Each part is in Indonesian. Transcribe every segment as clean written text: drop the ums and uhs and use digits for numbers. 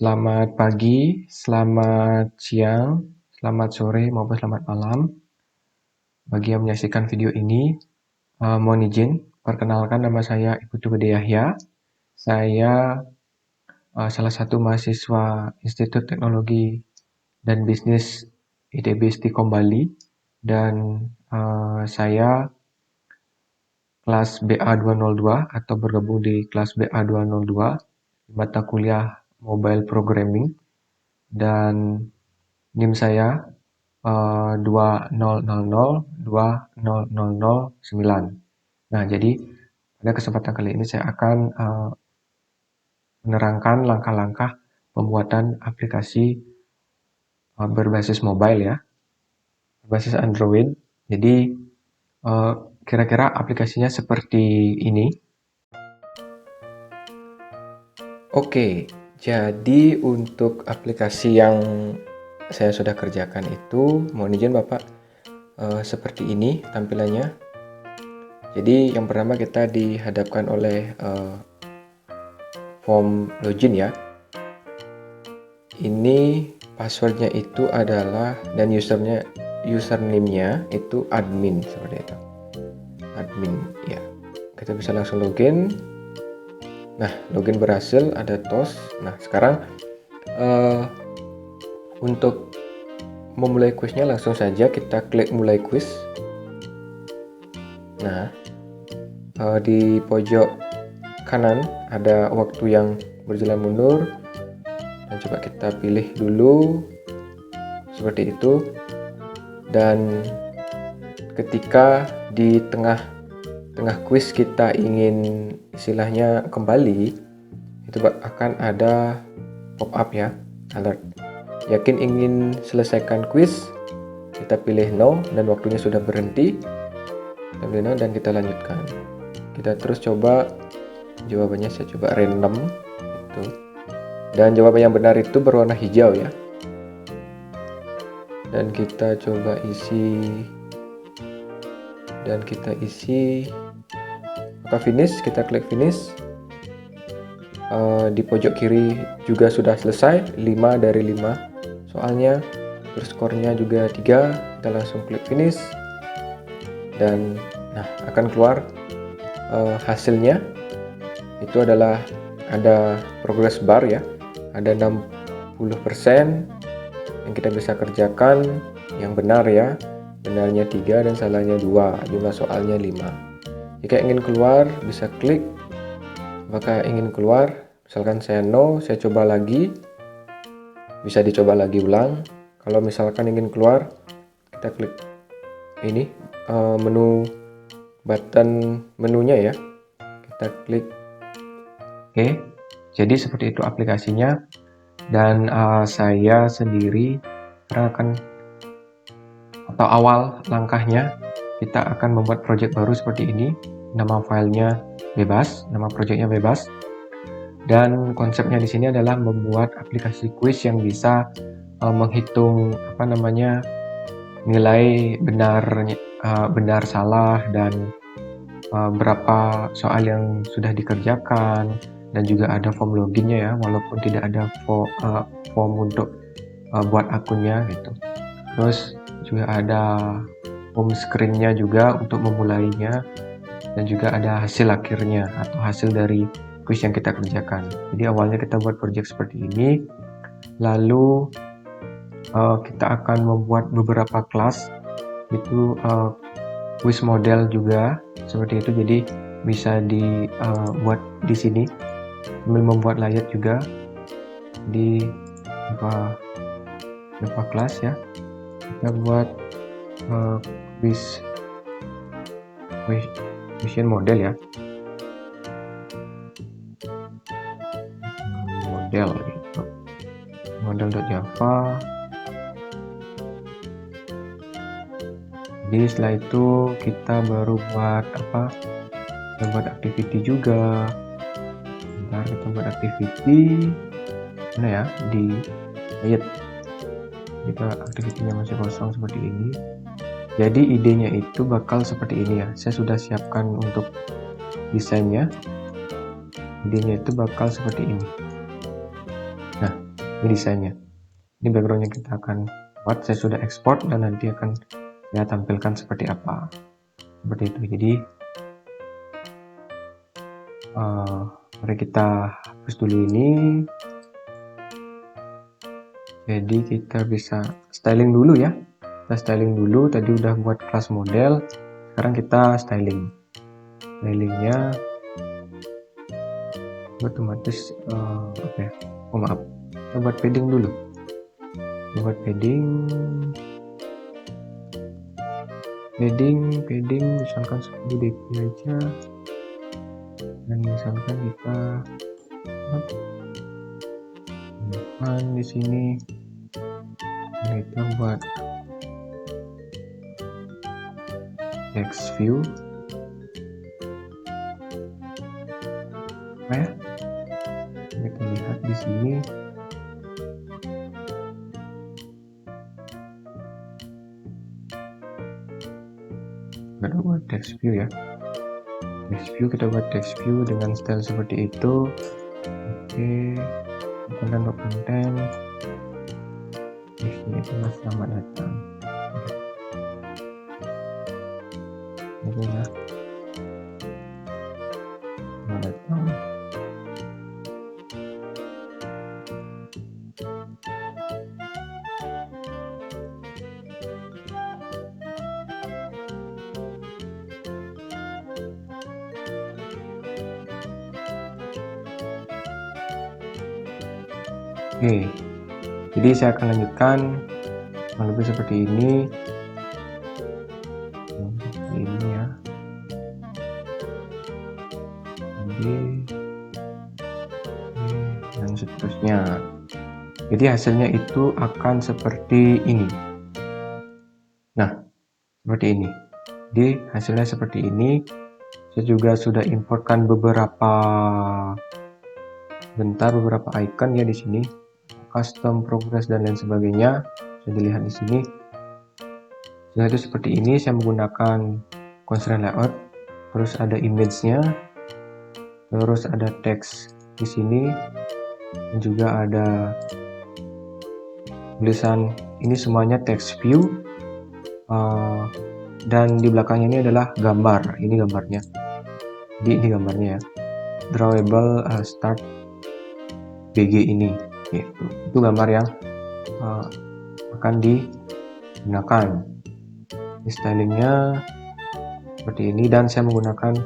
Selamat pagi, selamat siang, selamat sore, maupun selamat malam. Bagi yang menyaksikan video ini, mohon izin, perkenalkan nama saya Iputu Gede Yahya. Saya salah satu mahasiswa Institut Teknologi dan Bisnis ITB Stikom Bali. Dan saya kelas BA202 atau bergabung di kelas BA202 mata kuliah Mobile Programming. Dan NIM saya 2000200009. Nah, jadi pada kesempatan kali ini saya akan menerangkan langkah-langkah pembuatan aplikasi berbasis mobile ya, berbasis Android. Jadi kira-kira aplikasinya seperti ini. Oke, jadi untuk aplikasi yang saya sudah kerjakan itu, mohon izin Bapak, seperti ini tampilannya. Jadi yang pertama kita dihadapkan oleh form login ya. Ini passwordnya itu adalah, dan username-nya itu admin, seperti itu. Admin ya. Kita bisa langsung login. Nah, login berhasil, ada tos. Nah, sekarang untuk memulai kuisnya langsung saja kita klik mulai kuis. Nah, di pojok kanan ada waktu yang berjalan mundur, dan coba kita pilih dulu seperti itu. Dan ketika di tengah kuis kita ingin istilahnya kembali, itu akan ada pop up ya, alert. Yakin ingin selesaikan kuis, kita pilih no, dan waktunya sudah berhenti, kita pilih no, dan kita lanjutkan. Kita terus coba jawabannya, saya coba random itu, dan jawaban yang benar itu berwarna hijau ya. Dan kita coba isi, maka finish, kita klik finish. Di pojok kiri juga sudah selesai, 5 dari 5 soalnya, terus skornya juga 3, kita langsung klik finish. Dan nah, akan keluar hasilnya. Itu adalah ada progress bar ya, ada 60% yang kita bisa kerjakan yang benar ya. Benarnya 3 dan salahnya 2, jumlah soalnya 5. Jika ingin keluar bisa klik apakah ingin keluar, misalkan saya no, saya coba lagi, bisa dicoba lagi ulang. Kalau misalkan ingin keluar, kita klik ini menu, button menunya ya, kita klik. Oke, jadi seperti itu aplikasinya. Dan saya sendiri akan, atau awal langkahnya, kita akan membuat project baru seperti ini. Nama filenya bebas, nama projectnya bebas. Dan konsepnya di sini adalah membuat aplikasi quiz yang bisa menghitung nilai benar salah, dan berapa soal yang sudah dikerjakan, dan juga ada form loginnya ya, walaupun tidak ada form untuk buat akunnya gitu. Terus juga ada home screen-nya juga untuk memulainya, dan juga ada hasil akhirnya atau hasil dari quiz yang kita kerjakan. Jadi awalnya kita buat project seperti ini, lalu kita akan membuat beberapa kelas, itu quiz model juga seperti itu. Jadi bisa dibuat di sini sambil membuat layout juga di beberapa kelas ya. Kita buat question model ya, model gitu, model.java. Jadi setelah itu kita baru buat kita buat activity juga. Bentar, kita buat activity mana ya, di layout kita activity-nya masih kosong seperti ini. Jadi idenya itu bakal seperti ini ya, saya sudah siapkan untuk desainnya. Idenya itu bakal seperti ini. Nah, Ini desainnya. Ini backgroundnya kita akan buat. Saya sudah ekspor dan nanti akan saya tampilkan seperti apa. Seperti itu. Jadi mari kita hapus dulu ini. Jadi kita bisa styling dulu ya. Kita styling dulu. Tadi udah buat kelas model. Sekarang kita styling. Stylingnya otomatis oh maaf. Kita buat padding dulu. Kita buat padding misalkan 10 dp aja. Dan misalkan kita di sini kita buat text view ya. Kita lihat di sini kita buat text view ya. Kita buat text view dengan style seperti itu. Oke, konten di sini adalah selamat datang. Oke ya, selamat datang. Oke, jadi saya akan lanjutkan lebih seperti ini. Ini ya. Dan seterusnya. Jadi hasilnya itu akan seperti ini. Nah, seperti ini. Jadi hasilnya seperti ini. Saya juga sudah importkan beberapa icon ya di sini. Custom, progress dan lain sebagainya. Bisa dilihat di sini. Jadi itu seperti ini. Saya menggunakan constraint layout. Terus ada image-nya. Terus ada teks di sini. Dan juga ada tulisan. Ini semuanya text view. Dan di belakangnya ini adalah gambar. Ini gambarnya. Jadi ini gambarnya ya. Drawable start BG ini. Gitu. Itu gambar yang akan digunakan. Ini stylingnya seperti ini dan saya menggunakan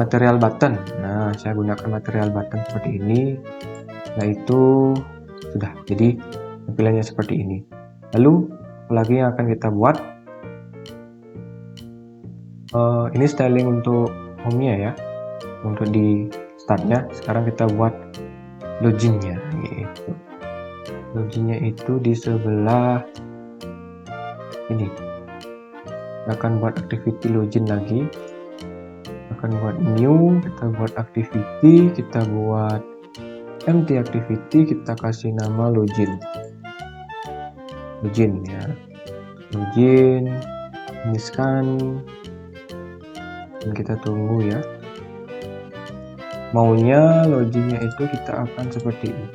material button. Nah, saya gunakan material button seperti ini. Yaitu sudah. Jadi tampilannya seperti ini. Lalu apalagi yang akan kita buat? Ini styling untuk home-nya ya. Untuk di startnya, sekarang kita buat login-nya gitu. Login-nya itu di sebelah ini. Kita akan buat activity login lagi. Akan buat new, kita buat activity, kita buat empty activity, kita kasih nama login ya. Login, ini scan, dan kita tunggu ya. Maunya loginnya itu kita akan seperti ini.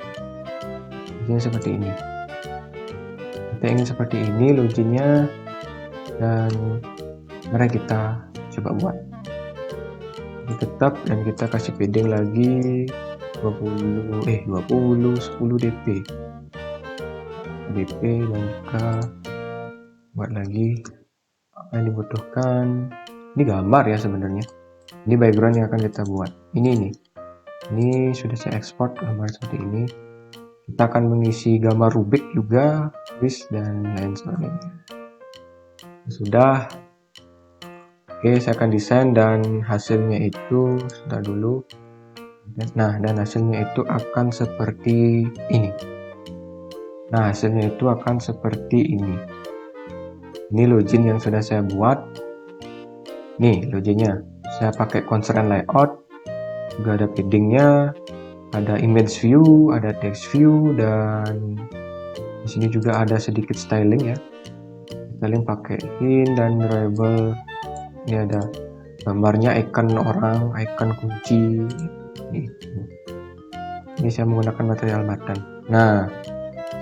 Loginnya seperti ini. Kita ingin seperti ini loginnya, dan mari kita coba buat. Tetap dan kita kasih padding lagi 10 dp dan juga buat lagi apa yang dibutuhkan. Ini gambar ya sebenarnya. Ini background yang akan kita buat. Ini sudah saya ekspor gambar seperti ini. Kita akan mengisi gambar Rubik juga, quiz dan lain sebagainya. Sudah. Oke, saya akan desain dan hasilnya itu sudah dulu. Nah, dan hasilnya itu akan seperti ini. Nah, hasilnya itu akan seperti ini. Ini login yang sudah saya buat. Nih, loginnya. Saya pakai constraint layout. Juga ada paddingnya, ada image view, ada text view, dan di sini juga ada sedikit styling ya. Styling pakai hint dan drawable. Ini ada gambarnya, icon orang, icon kunci. Ini saya menggunakan material button. Nah,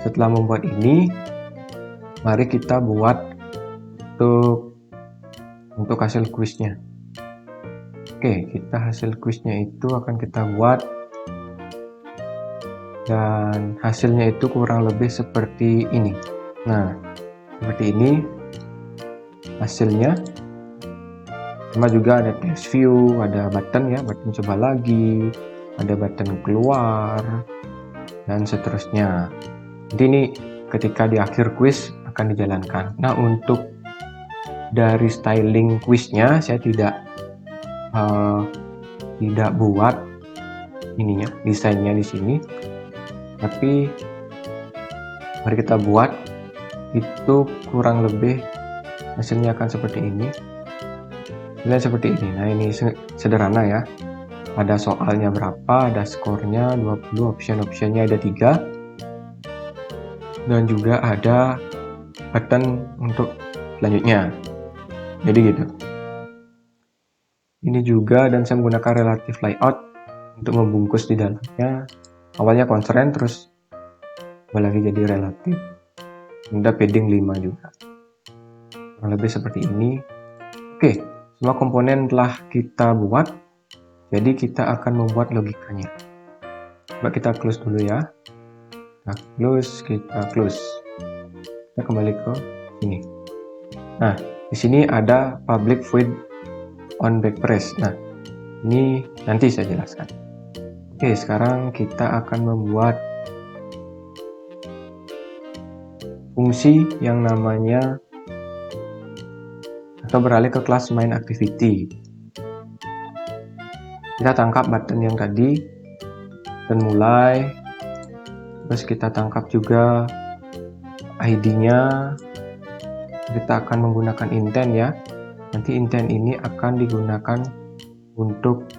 setelah membuat ini, mari kita buat untuk hasil kuisnya. Oke, kita hasil kuisnya itu akan kita buat, dan hasilnya itu kurang lebih seperti ini. Nah, seperti ini hasilnya. Sama juga ada text view, ada button ya, button coba lagi, ada button keluar, dan seterusnya. Jadi ini ketika di akhir kuis akan dijalankan. Nah, untuk dari styling kuisnya saya tidak buat ininya, desainnya di sini, tapi mari kita buat. Itu kurang lebih hasilnya akan seperti ini. Lihat seperti ini. Nah, ini sederhana ya. Ada soalnya berapa, ada skornya 20, option-optionnya ada 3, dan juga ada button untuk selanjutnya. Jadi gitu. Ini juga, dan saya menggunakan relative layout untuk membungkus di dalamnya. Awalnya constraint, terus lagi jadi relative. Ada padding 5 juga. Kurang lebih seperti ini. Oke, semua komponen telah kita buat. Jadi kita akan membuat logikanya. Coba kita close dulu ya. Kita close. Kita kembali ke sini. Nah, di sini ada public void on backpress. Nah, ini nanti saya jelaskan. Oke, sekarang kita akan membuat fungsi yang namanya, atau beralih ke kelas main activity. Kita tangkap button yang tadi dan mulai, terus kita tangkap juga ID-nya. Kita akan menggunakan intent ya. Nanti intent ini akan digunakan untuk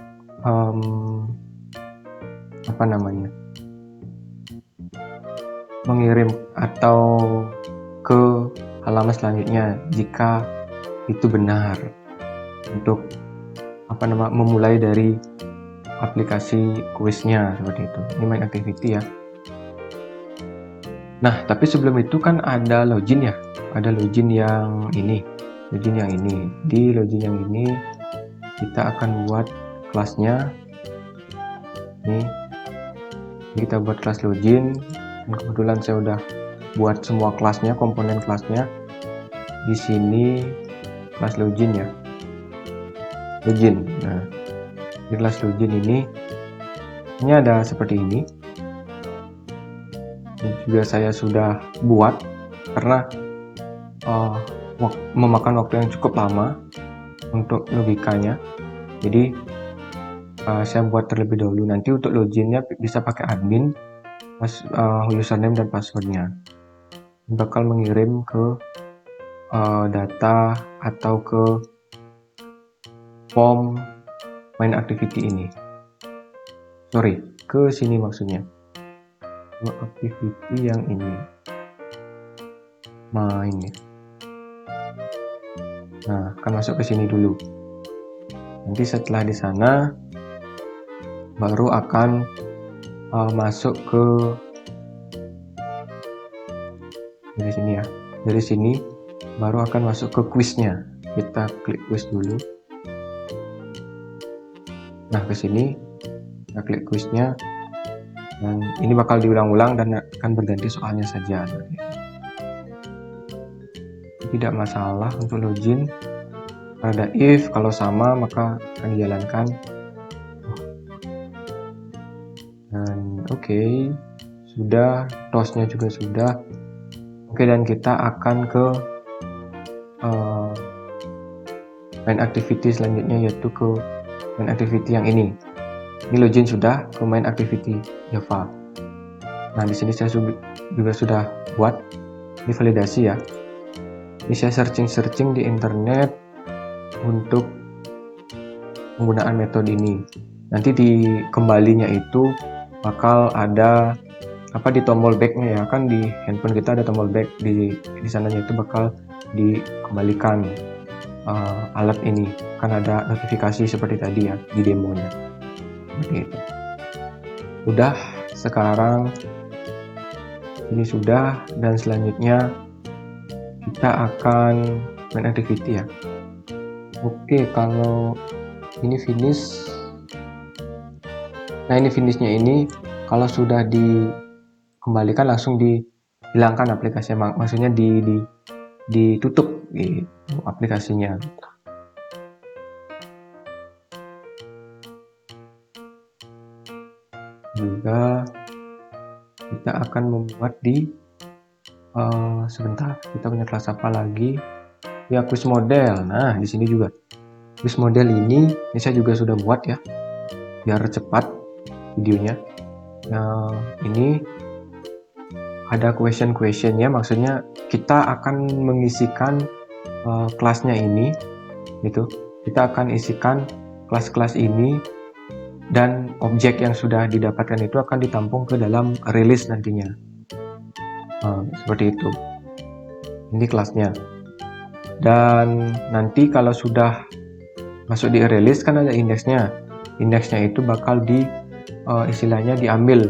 mengirim atau ke halaman selanjutnya jika itu benar, untuk memulai dari aplikasi kuisnya seperti itu. Ini main activity ya. Nah, tapi sebelum itu kan ada login ya. Ada login yang ini. Di login yang ini kita akan buat kelasnya. Ini kita buat kelas login. Dan kebetulan saya udah buat semua kelasnya, komponen kelasnya. Di sini kelas login ya. Login. Nah, di kelas login ini ada seperti ini. Ini juga saya sudah buat karena memakan waktu yang cukup lama untuk logikanya. Jadi saya buat terlebih dahulu. Nanti untuk loginnya bisa pakai admin, username dan passwordnya. Bakal mengirim ke data atau ke form main activity ini. Ke sini maksudnya. Activity yang ini. Main ya. Nah, akan masuk ke sini dulu. Nanti setelah di sana baru akan masuk ke dari sini ya. Dari sini baru akan masuk ke kuisnya. Kita klik kuis dulu. Nah, ke sini kita klik kuisnya, dan ini bakal diulang-ulang dan akan berganti soalnya saja. Tidak masalah untuk login. Ada if, kalau sama maka akan dijalankan. Dan oke, sudah, tosnya juga sudah. Oke, dan kita akan ke main activity selanjutnya, yaitu ke main activity yang ini. Ini login sudah ke main activity Java. Nah, di sini saya juga sudah buat. Ini validasi ya. Ini saya searching di internet untuk penggunaan metode ini. Nanti di kembalinya itu bakal ada di tombol backnya ya, kan di handphone kita ada tombol back, di sananya itu bakal dikembalikan alat ini, kan ada notifikasi seperti tadi ya di demonya. Seperti itu. Udah, sekarang ini sudah, dan selanjutnya kita akan main activity ya. Oke, kalau ini finish. Nah, ini finishnya ini kalau sudah dikembalikan langsung dihilangkan aplikasinya, maksudnya ditutup gitu, aplikasinya. Juga kita akan membuat sebentar, kita punya kelas apa lagi ya, quiz model. Nah, di sini juga quiz model ini saya juga sudah buat ya, biar cepat videonya. Nah, ini ada questionnya, maksudnya kita akan mengisikan kelasnya ini gitu. Kita akan isikan kelas-kelas ini, dan objek yang sudah didapatkan itu akan ditampung ke dalam rilis nantinya. Seperti itu. Ini kelasnya. Dan nanti kalau sudah masuk di rilis kan ada indeksnya. Indeksnya itu bakal istilahnya diambil,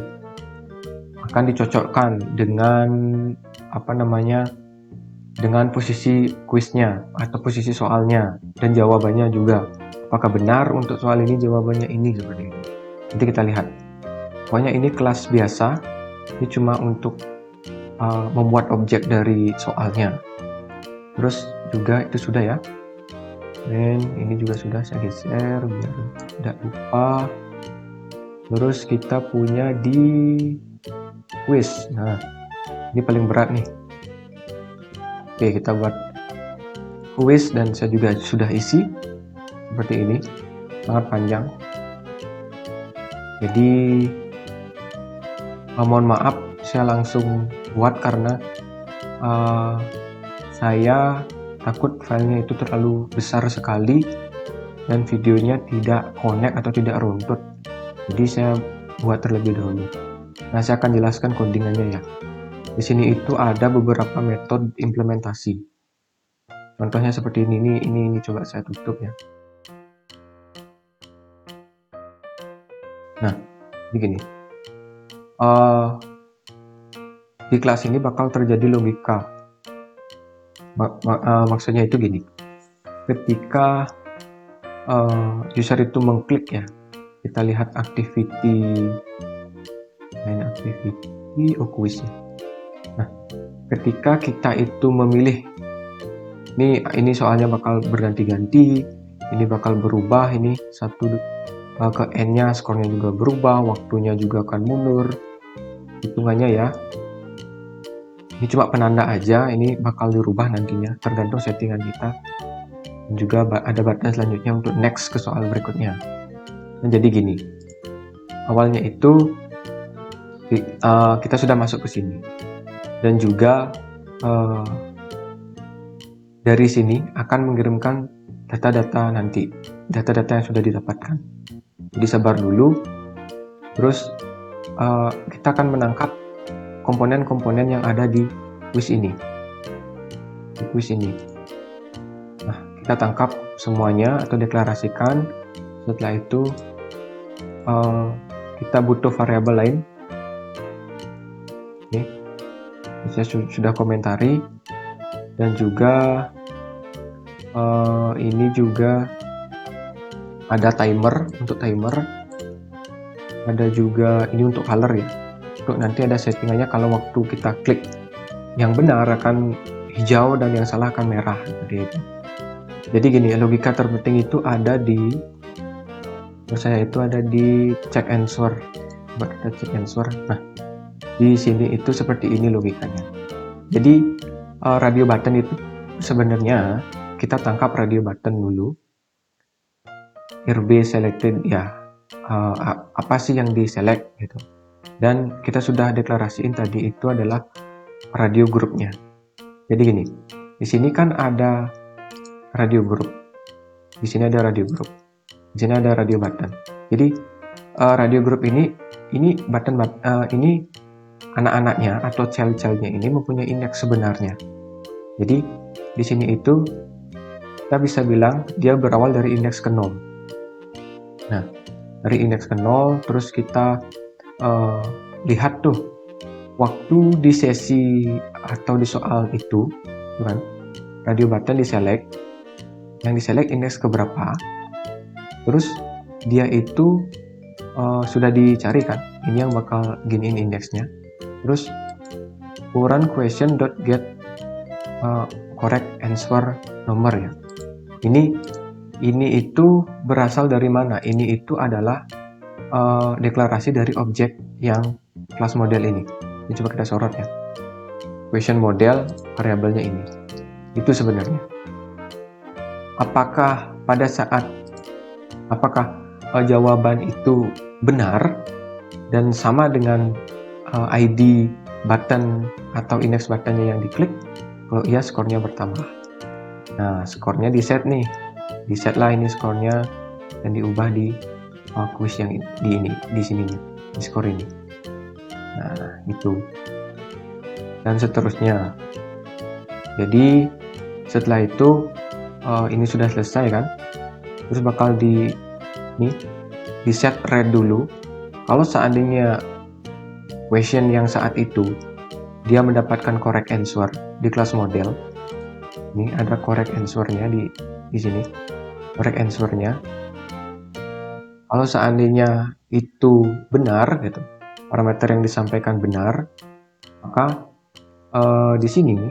akan dicocokkan dengan dengan posisi kuisnya atau posisi soalnya dan jawabannya juga. Apakah benar untuk soal ini jawabannya ini, seperti itu. Nanti kita lihat. Pokoknya ini kelas biasa. Ini cuma untuk membuat objek dari soalnya. Terus juga itu sudah ya. Dan ini juga sudah saya geser biar tidak lupa. Terus kita punya di quiz. Nah, ini paling berat nih. Oke, kita buat quiz dan saya juga sudah isi seperti ini, sangat panjang. Jadi mohon maaf saya langsung buat karena saya takut filenya itu terlalu besar sekali dan videonya tidak connect atau tidak runtut. Jadi saya buat terlebih dahulu. Nah, saya akan jelaskan codingannya ya. Di sini itu ada beberapa metode implementasi. Contohnya seperti ini coba saya tutup ya. Nah, begini. Di kelas ini bakal terjadi logika. Maksudnya itu gini. Ketika user itu mengklik ya, kita lihat activity, quiz ya. Nah, ketika kita itu memilih, ini soalnya bakal berganti-ganti, ini bakal berubah, ini satu ke n-nya, skornya juga berubah, waktunya juga akan mundur, hitungannya ya. Ini cuma penanda aja, ini bakal dirubah nantinya, tergantung settingan kita. Dan juga ada button selanjutnya untuk next ke soal berikutnya. Nah, jadi gini, awalnya itu kita sudah masuk ke sini, dan juga dari sini akan mengirimkan data-data nanti, data-data yang sudah didapatkan. Jadi sabar dulu, terus kita akan menangkap komponen-komponen yang ada di quiz ini. Nah, kita tangkap semuanya atau deklarasikan. Setelah itu kita butuh variabel lain. Oke, saya sudah komentari, dan juga ini juga ada timer, untuk timer. Ada juga ini untuk color ya. Untuk nanti ada settingannya, kalau waktu kita klik yang benar akan hijau dan yang salah akan merah, seperti itu. Jadi gini, logika terpenting itu ada di check answer. Coba kita check answer. Nah, di sini itu seperti ini logikanya. Jadi radio button itu sebenarnya kita tangkap radio button dulu. RB selected ya, apa sih yang di select gitu. Dan kita sudah deklarasiin tadi itu adalah radio grupnya. Jadi gini, di sini kan ada radio grup, di sini ada radio grup, di sini ada radio button. Jadi radio grup ini button ini anak-anaknya atau child-childnya ini mempunyai indeks sebenarnya. Jadi di sini itu kita bisa bilang dia berawal dari indeks ke 0. Nah, dari indeks ke 0 terus kita lihat tuh waktu di sesi atau di soal itu kan, radio button diselect, yang diselect indeks keberapa, terus dia itu sudah dicari kan, ini yang bakal giniin indeksnya, terus run question dot get correct answer nomor ya. Ini itu berasal dari mana? Ini itu adalah deklarasi dari objek yang kelas model ini. Ini coba kita sorot ya. Question model variabelnya ini. Itu sebenarnya. Apakah jawaban itu benar dan sama dengan ID button atau indeks buttonnya yang diklik? Kalau iya, skornya bertambah. Nah, skornya di set nih. Di set lah ini skornya dan diubah di quiz yang di sini nih, di skor ini. Nah, itu. Dan seterusnya. Jadi setelah itu ini sudah selesai kan. Terus bakal di set red dulu. Kalau seandainya question yang saat itu dia mendapatkan correct answer di kelas model, ini ada correct answer-nya di sini. Correct answer-nya. Kalau seandainya itu benar gitu, parameter yang disampaikan benar, maka di sini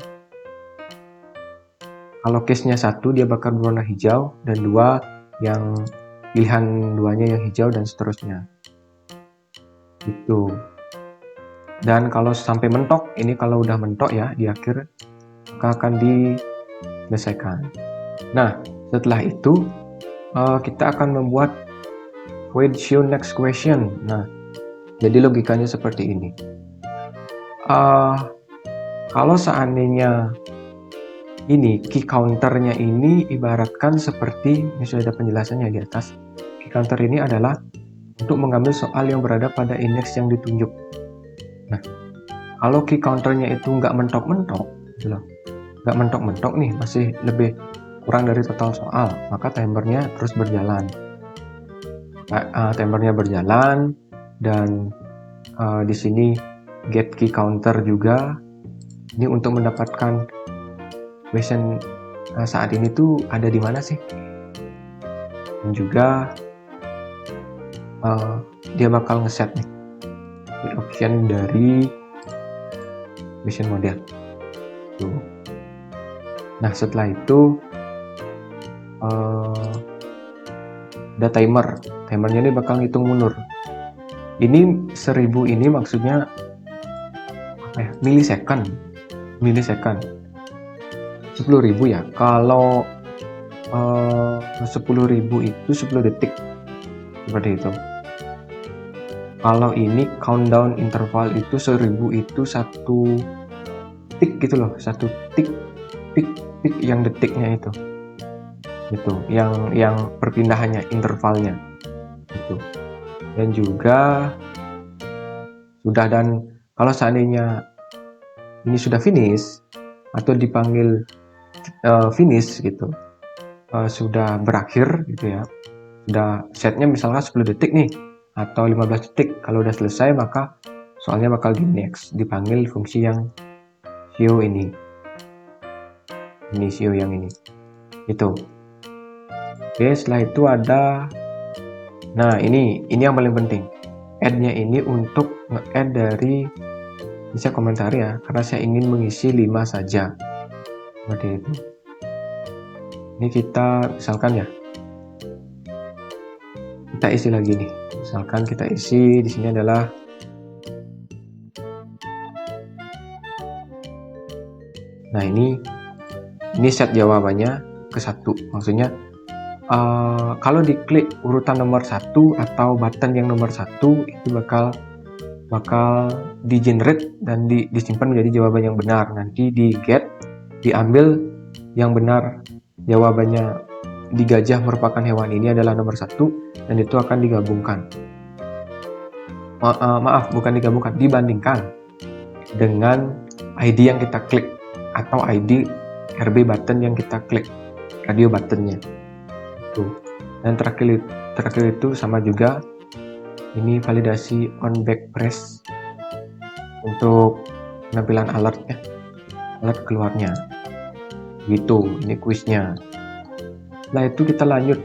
kalau case-nya 1 dia bakal berwarna hijau dan 2 yang pilihan 2-nya yang hijau dan seterusnya. Itu. Dan kalau sampai mentok, ini kalau udah mentok ya di akhir, maka akan diselesaikan. Nah, setelah itu kita akan membuat void show next question. Nah, jadi logikanya seperti ini. Kalau seandainya ini key counternya ini ibaratkan seperti, ini sudah ada penjelasannya di atas. Key counter ini adalah untuk mengambil soal yang berada pada indeks yang ditunjuk. Nah, kalau key counternya itu nggak mentok-mentok, gitu loh, nggak mentok-mentok nih, masih lebih kurang dari total soal, maka timernya terus berjalan. Timernya berjalan dan di sini get key counter juga. Ini untuk mendapatkan question saat ini tuh ada di mana sih? Dan juga dia bakal ngeset nih option dari question model. Tuh. Nah, setelah itu ada timernya ini bakal ngitung mundur. Ini 1000 ini maksudnya apa ya? Milisekon 10.000 ya. Kalau 10.000 itu 10 detik seperti itu. Kalau ini countdown interval itu 1000 itu 1 tik gitu loh, 1 tik yang detiknya itu yang perpindahannya, intervalnya itu. Dan juga sudah, dan kalau seandainya ini sudah finish atau dipanggil finish gitu, sudah berakhir gitu ya, sudah setnya misalkan 10 detik nih atau 15 detik, kalau udah selesai maka soalnya bakal di next, dipanggil fungsi yang show ini show yang ini itu. Oke, setelah itu ada, nah ini yang paling penting, add-nya ini untuk nge-add dari, bisa komentar ya, karena saya ingin mengisi 5 saja seperti itu. Ini kita misalkan ya, kita isi lagi nih, misalkan kita isi di sini adalah ini set jawabannya ke 1, maksudnya kalau diklik urutan nomor 1 atau button yang nomor 1 itu bakal di generate dan disimpan menjadi jawaban yang benar. Nanti di get diambil yang benar, jawabannya di gajah merupakan hewan ini adalah nomor 1 dan itu akan digabungkan. Maaf, bukan digabungkan, dibandingkan dengan ID yang kita klik atau ID RB button yang kita klik, radio buttonnya tuh. Dan terakhir itu sama juga, ini validasi on back press untuk penampilan alertnya, alert keluarnya gitu. Ini kuisnya. Setelah itu kita lanjut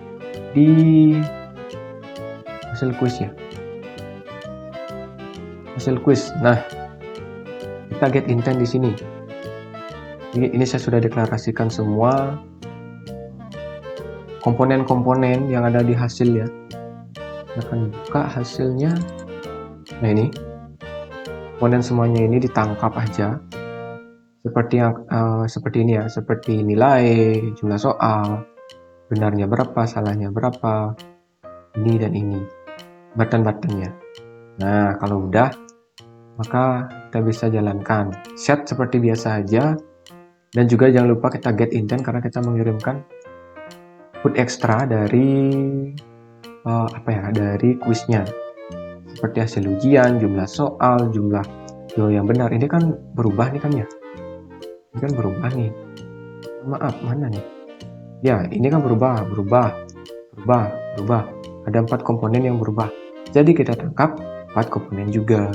di hasil kuis ya, hasil kuis. Nah, kita get intent di sini. Ini saya sudah deklarasikan semua komponen-komponen yang ada di hasil ya. Saya akan buka hasilnya. Nah, ini komponen semuanya ini ditangkap aja seperti ini ya, seperti nilai, jumlah soal, benarnya berapa, salahnya berapa, ini dan ini, button-buttonnya. Nah, kalau udah, maka kita bisa jalankan set seperti biasa aja. Dan juga jangan lupa kita get intent karena kita mengirimkan input ekstra dari dari kuisnya, seperti hasil ujian, jumlah soal, jumlah yang benar. Ini kan berubah nih kan ya, ini kan berubah nih, maaf mana nih ya, ini kan berubah, ada 4 komponen yang berubah, jadi kita tangkap 4 komponen juga.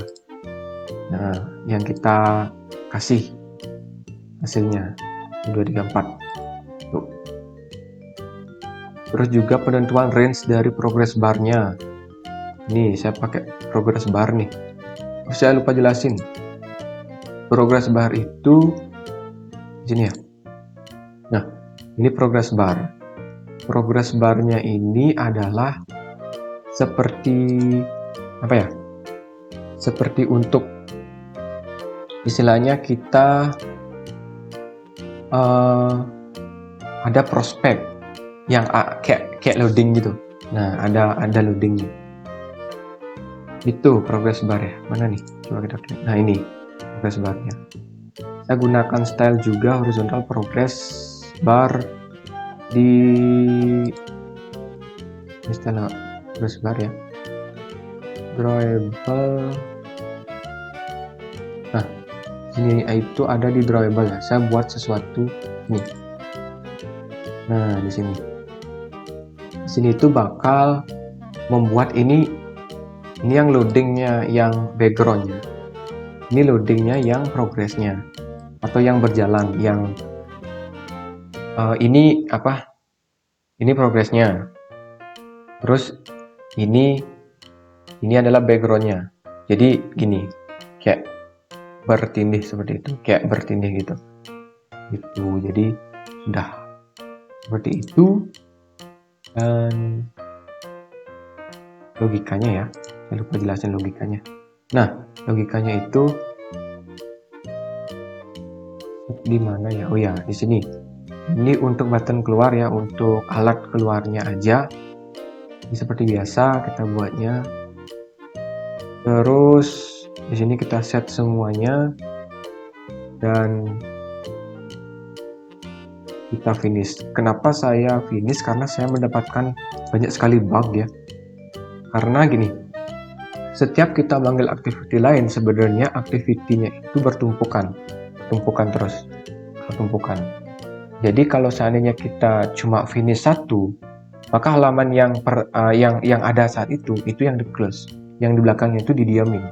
Nah, yang kita kasih hasilnya 2, 3, 4 tuh. Terus juga penentuan range dari progress barnya. Nih saya pakai progress bar nih. Saya lupa jelasin, progress bar itu di sini ya. Nah, ini progress bar. Progress barnya ini adalah seperti apa ya, seperti untuk istilahnya kita ada prospek yang kayak loading gitu. Nah, ada loading itu progress bar ya. Mana nih, coba kita klik. Nah, ini progress barnya. Saya gunakan style juga horizontal progress bar di style progress bar ya, drawable. Nah, ini itu ada di drawable ya. Saya buat sesuatu nih. Nah, di sini itu bakal membuat ini yang loadingnya, yang backgroundnya. Ini loadingnya yang progressnya atau yang berjalan, yang ini apa? Ini progressnya. Terus ini adalah backgroundnya. Jadi gini, kayak bertindih seperti itu, kayak bertindih gitu. Jadi udah seperti itu. Dan logikanya ya, saya lupa jelasin logikanya. Nah, logikanya itu di mana ya? Oh ya, di sini. Ini untuk button keluar ya, untuk alert keluarnya aja. Ini seperti biasa kita buatnya. Terus di sini kita set semuanya dan kita finish. Kenapa saya finish? Karena saya mendapatkan banyak sekali bug ya. Karena gini, setiap kita manggil activity lain, sebenarnya activity-nya itu bertumpukan terus. Jadi kalau seandainya kita cuma finish satu, maka halaman yang ada saat itu yang di close, yang di belakangnya itu didiamin,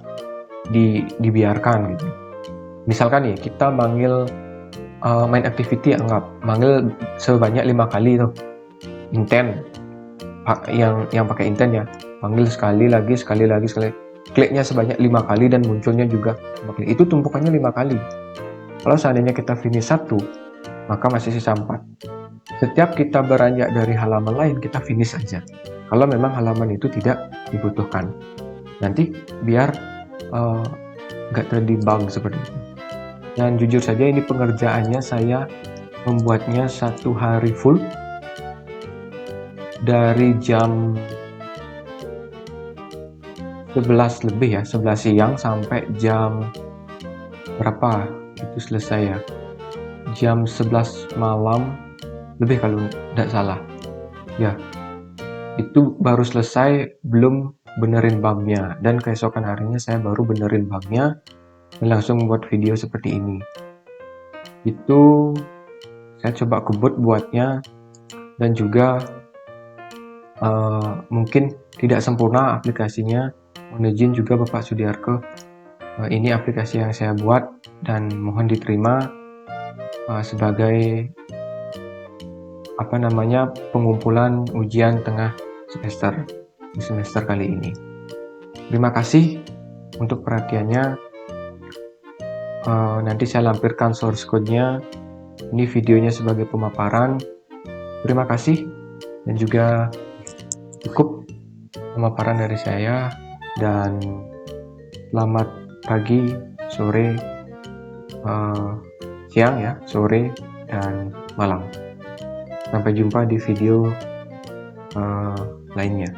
dibiarkan gitu. Misalkan nih kita manggil main activity, anggap manggil sebanyak 5 kali tuh intent, yang pakai intent ya, panggil sekali lagi, kliknya sebanyak 5 kali dan munculnya juga 5 kali. Itu tumpukannya 5 kali. Kalau seandainya kita finish satu, maka masih sisa 4. Setiap kita beranjak dari halaman lain, kita finish aja. Kalau memang halaman itu tidak dibutuhkan, nanti biar nggak terjadi bug seperti itu. Dan jujur saja ini pengerjaannya saya membuatnya 1 hari full, dari jam 11 lebih ya, 11 siang sampai jam berapa itu selesai ya, jam 11 malam lebih kalau tidak salah ya. Itu baru selesai, belum benerin bugnya, dan keesokan harinya saya baru benerin bugnya dan langsung membuat video seperti ini. Itu saya coba kebut buatnya, dan juga mungkin tidak sempurna aplikasinya. Mohon izin juga Bapak Sudiarko Ini aplikasi yang saya buat dan mohon diterima sebagai pengumpulan ujian tengah semester di semester kali ini. Terima kasih untuk perhatiannya. Nanti saya lampirkan source code-nya. Ini videonya sebagai pemaparan. Terima kasih dan juga cukup pemaparan dari saya, dan selamat pagi, sore, siang ya, sore, dan malam. Sampai jumpa di video lainnya.